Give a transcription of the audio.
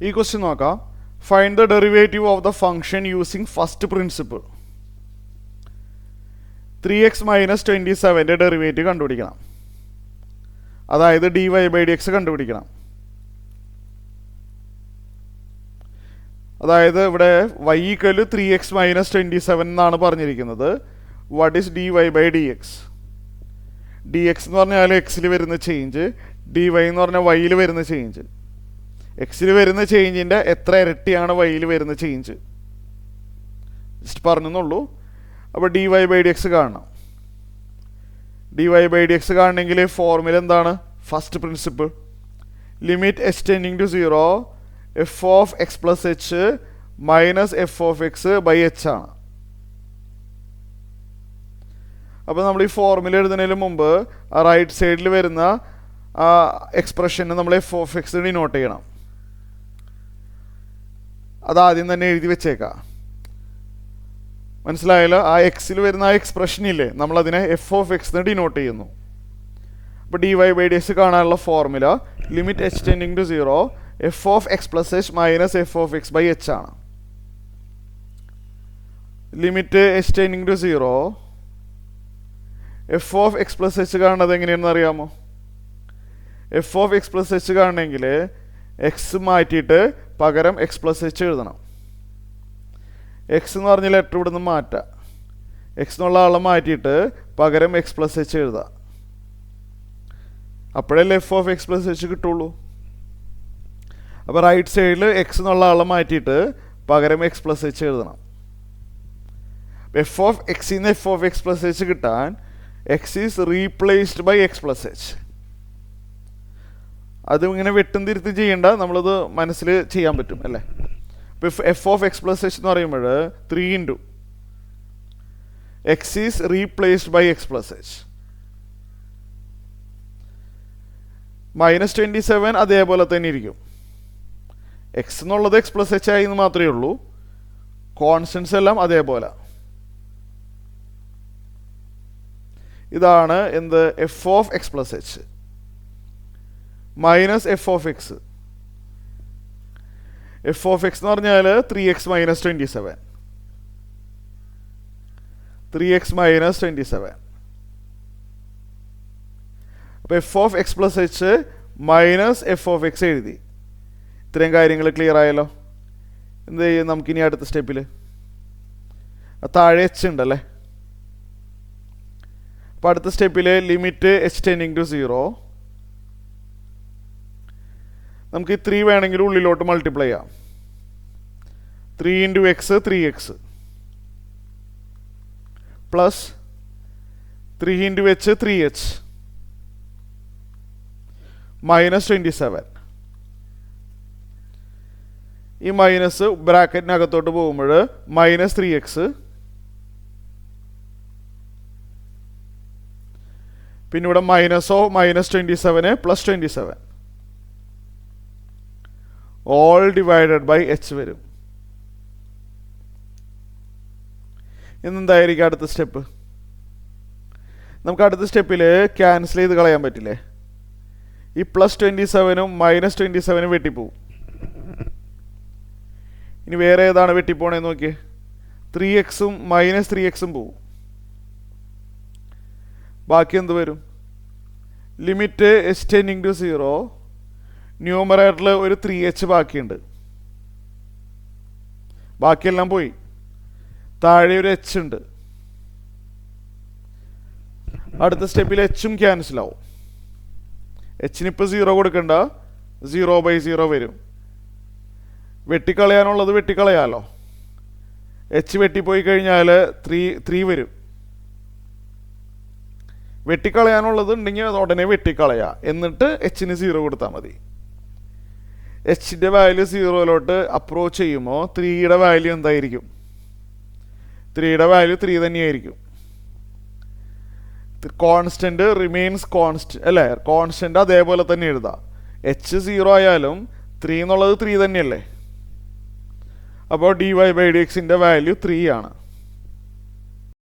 ഈ ക്വസ്റ്റ്യൻ നോക്കാം. Find the derivative of the function using first principle. 3x minus 27 derivative കണ്ടുപിടിക്കണം. അതായത് dy/dx കണ്ടുപിടിക്കണം. അതായത് ഇവിടെ y = 3x മൈനസ് 27 എന്നാണ് പറഞ്ഞിരിക്കുന്നത്. What is dy/dx? dx എന്ന് പറഞ്ഞാൽ എക്സിൽ വരുന്ന ചേഞ്ച്, dy എന്ന് പറഞ്ഞാൽ വൈയിൽ വരുന്ന ചേഞ്ച്. എക്സിൽ വരുന്ന ചേഞ്ചിൻ്റെ എത്ര ഇരട്ടിയാണ് വൈയിൽ വരുന്ന ചേഞ്ച് ജസ്റ്റ് പറഞ്ഞെന്നുള്ളൂ. അപ്പോൾ dy/dx കാണണം. dy/dx കാണണമെങ്കിൽ ഫോർമുല എന്താണ്? First principle limit h tending to 0 f of x plus h minus f of x by h ആണ്. അപ്പോൾ നമ്മൾ ഈ ഫോർമുല എഴുതുന്നതിന് മുമ്പ് ആ റൈറ്റ് സൈഡിൽ വരുന്ന ആ എക്സ്പ്രഷന് നമ്മൾ f of x ഡിനോട്ട് ചെയ്യണം. അതാദ്യം തന്നെ എഴുതി വെച്ചേക്കാം. മനസ്സിലായല്ലോ? ആ എക്സിൽ വരുന്ന ആ എക്സ്പ്രഷൻ ഇല്ലേ, നമ്മളതിനെ f of x ഡിനോട്ട് ചെയ്യുന്നു. അപ്പോൾ dy/dx കാണാനുള്ള formula limit h tending to 0 f of x plus h minus f of x by h ആണ്. Limit h tending to 0 f of x plus h കാണുന്നത് എങ്ങനെയാണെന്ന് അറിയാമോ? f of x plus h കാണണമെങ്കിൽ x മാറ്റിയിട്ട് പകരം x plus h എഴുതണം. x എന്ന് പറഞ്ഞ ലെറ്റർ ഇവിടെ നിന്ന് മാറ്റാം. x എന്നുള്ള ആളെ മാറ്റിയിട്ട് പകരം x plus h എഴുതാം. അപ്പോഴല്ലേ f of x plus h കിട്ടുള്ളൂ. അപ്പോൾ റൈറ്റ് സൈഡിൽ x എന്നുള്ള ആളെ മാറ്റിയിട്ട് പകരം x plus h എഴുതണം. f of x ന്ന് f of x plus h കിട്ടാൻ x is replaced by x plus h. അത് ഇങ്ങനെ വെട്ടും തിരുത്തി ചെയ്യേണ്ട, നമ്മളത് മനസ്സിൽ ചെയ്യാൻ പറ്റും അല്ലേ? ഇപ്പോൾ f of x plus h എന്ന് പറയുമ്പോൾ 3 into x is replaced by x plus h. Minus 27 അതേപോലെ തന്നെ ഇരിക്കും. x എന്നുള്ളത് x plus h ആയി എന്ന് മാത്രമേ ഉള്ളൂ. കോൺസ്റ്റൻസ് എല്ലാം അതേപോലെ. ഇതാണ് എന്ത്? f of x plus h minus f of x. f of x എന്ന് പറഞ്ഞാൽ 3x മൈനസ് 27. 3x minus 27. അപ്പോൾ f of x plus h minus f of x എഴുതി. ഇത്രയും കാര്യങ്ങൾ ക്ലിയർ ആയല്ലോ. എന്ത് ചെയ്യും നമുക്കിനി അടുത്ത സ്റ്റെപ്പിൽ? താഴെ h ഉണ്ടല്ലേ. അപ്പോൾ അടുത്ത സ്റ്റെപ്പിൽ ലിമിറ്റ് h ടെൻഡിങ് ടു 0 നമുക്ക് ഈ 3 വേണമെങ്കിൽ ഉള്ളിലോട്ട് മൾട്ടിപ്ലൈ ചെയ്യാം. 3 into x 3x plus 3 into h 3h minus 27. ഈ മൈനസ് ബ്രാക്കറ്റിനകത്തോട്ട് പോകുമ്പോൾ മൈനസ് 3x പിന്നെ ഇവിടെ minus minus 27 plus 27 all divided by h വരും. ഇന്നെന്തായിരിക്കും അടുത്ത സ്റ്റെപ്പ്? നമുക്ക് അടുത്ത സ്റ്റെപ്പിൽ ക്യാൻസൽ ചെയ്ത് കളയാൻ പറ്റില്ലേ? ഈ പ്ലസ് 27 മൈനസ് 27 വെട്ടിപ്പോവും. ഇനി വേറെ ഏതാണ് വെട്ടിപ്പോണേന്ന് നോക്കിയേ. 3x മൈനസ് 3x പോവും. ബാക്കി എന്ത് വരും? ലിമിറ്റ് h ടെൻഡിങ് ടു 0 ന്യൂമറേറ്ററിൽ ഒരു 3h ബാക്കിയുണ്ട്. ബാക്കിയെല്ലാം പോയി. താഴെ ഒരു h ഉണ്ട്. അടുത്ത സ്റ്റെപ്പിൽ h ക്യാൻസൽ ആവും. h ഇപ്പോൾ 0 കൊടുക്കണ്ട, 0/0 വരും. വെട്ടിക്കളയാനുള്ളത് വെട്ടിക്കളയാലോ. h വെട്ടിപ്പോയി കഴിഞ്ഞാൽ 3 വരും. വെട്ടിക്കളയാനുള്ളത് ഉണ്ടെങ്കിൽ അത് ഉടനെ വെട്ടിക്കളയാം. എന്നിട്ട് h-ന് 0 കൊടുത്താൽ മതി. h-ൻ്റെ വാല്യൂ 0-ലോട്ട് അപ്രോച്ച് ചെയ്യുമ്പോൾ 3-യുടെ വാല്യൂ എന്തായിരിക്കും? 3-യുടെ വാല്യൂ 3 തന്നെയായിരിക്കും. കോൺസ്റ്റന്റ് റിമെയിൻസ് കോൺസ്റ്റ് അല്ലേ? കോൺസ്റ്റന്റ് അതേപോലെ തന്നെ എഴുതാം. h 0 ആയാലും 3 എന്നുള്ളത് 3 തന്നെയല്ലേ? അപ്പോൾ dy/dx വാല്യൂ 3 ആണ്.